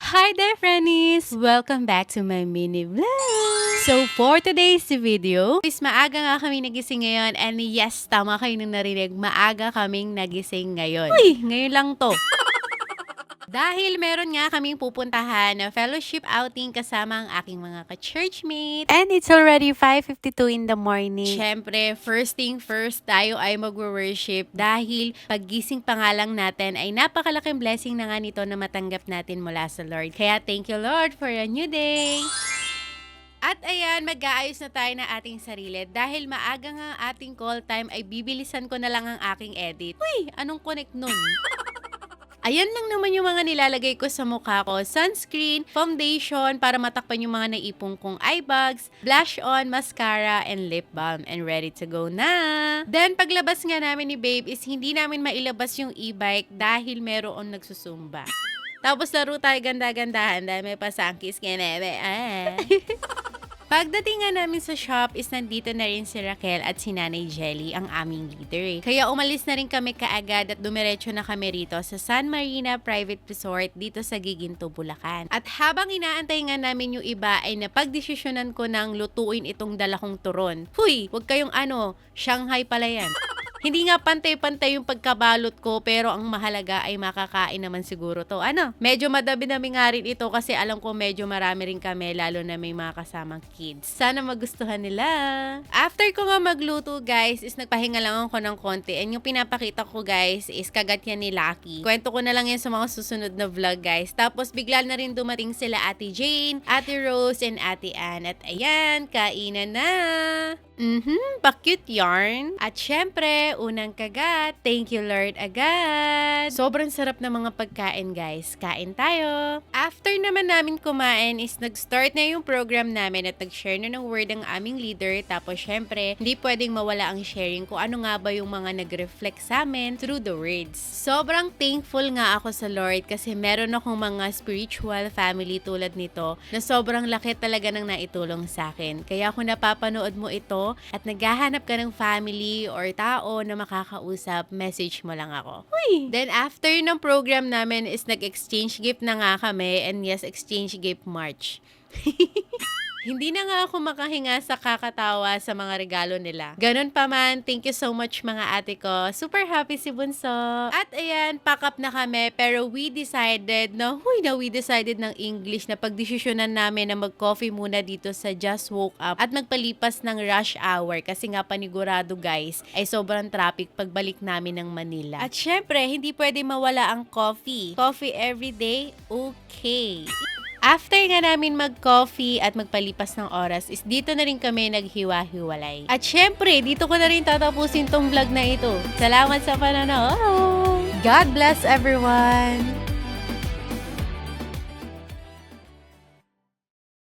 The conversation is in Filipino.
Hi there, friendies! Welcome back to my mini vlog! So, for today's video, is maaga nga kami nagising ngayon and yes, tama kayo nung narinig, maaga kaming nagising ngayon. Uy, ngayon lang to. Dahil meron nga kaming pupuntahan na fellowship outing kasama ang aking mga ka-churchmate. And it's already 5:52 in the morning. Siyempre, first thing first, tayo ay mag-worship dahil paggising pa nga lang natin ay napakalaking blessing na nga nito na matanggap natin mula sa Lord. Kaya thank you Lord for a new day! At ayan, mag-aayos na tayo na ating sarili. Dahil maaga nga ang ating call time ay bibilisan ko na lang ang aking edit. Uy, anong connect nun? Ayan lang naman yung mga nilalagay ko sa mukha ko. Sunscreen, foundation para matakpan yung mga naipong kong eye bags, blush on, mascara, and lip balm. And ready to go na! Then, paglabas nga namin ni Babe is hindi namin mailabas yung e-bike dahil meron nagsusumba. Tapos laro tayo ganda-gandahan dahil may pasangkis kinebe. Pagdating nga namin sa shop is nandito na rin si Raquel at si Nanay Jelly, ang aming leader. Kaya umalis na rin kami kaagad at dumiretso na kami rito sa San Marina Private Resort dito sa Giginto, Bulacan. At habang inaantay nga namin yung iba ay napagdesisyonan ko nang lutuin itong dala kong turon. Huy, wag kayong Shanghai pala yan. Hindi nga pantay-pantay yung pagkabalot ko pero ang mahalaga ay makakain naman siguro to. Medyo madabi-dabi nga rin ito kasi alam ko medyo marami rin kami lalo na may mga kasamang kids. Sana magustuhan nila. After ko nga magluto guys is nagpahinga lang ako ng konti and yung pinapakita ko guys is kagat yan ni Lucky. Kwento ko na lang yan sa mga susunod na vlog guys. Tapos bigla na rin dumating sila Ate Jane, Ate Rose, and Ate Ann. At ayan, kainan na! Pa-cute yarn. At syempre, unang kagat. Thank you Lord agad. Sobrang sarap na mga pagkain guys. Kain tayo. After naman namin kumain is nag-start na yung program namin at nag-share na ng word ang aming leader. Tapos syempre, hindi pwedeng mawala ang sharing kung ano nga ba yung mga nag-reflect sa amin through the words. Sobrang thankful nga ako sa Lord kasi meron akong mga spiritual family tulad nito na sobrang laki talaga ng naitulong sa akin. Kaya kung napapanood mo ito at naghahanap ka ng family or tao na makakausap, message mo lang ako. Uy! Then after ng program namin is nag-exchange gift na nga kami and yes, exchange gift March. Hindi na nga ako makahinga sa kakatawa sa mga regalo nila. Ganun pa man, thank you so much mga ate ko. Super happy si Bunso. At ayan, pack up na kami pero we decided ng English na pagdesisyonan namin na mag-coffee muna dito sa Just Woke Up at magpalipas ng rush hour kasi nga panigurado guys ay sobrang traffic pagbalik namin ng Manila. At syempre, hindi pwede mawala ang coffee. Coffee everyday? Okay. After nga namin mag-coffee at magpalipas ng oras is dito na rin kami naghiwa-hiwalay. At syempre, dito ko na rin tatapusin tong vlog na ito. Salamat sa panonood! God bless everyone!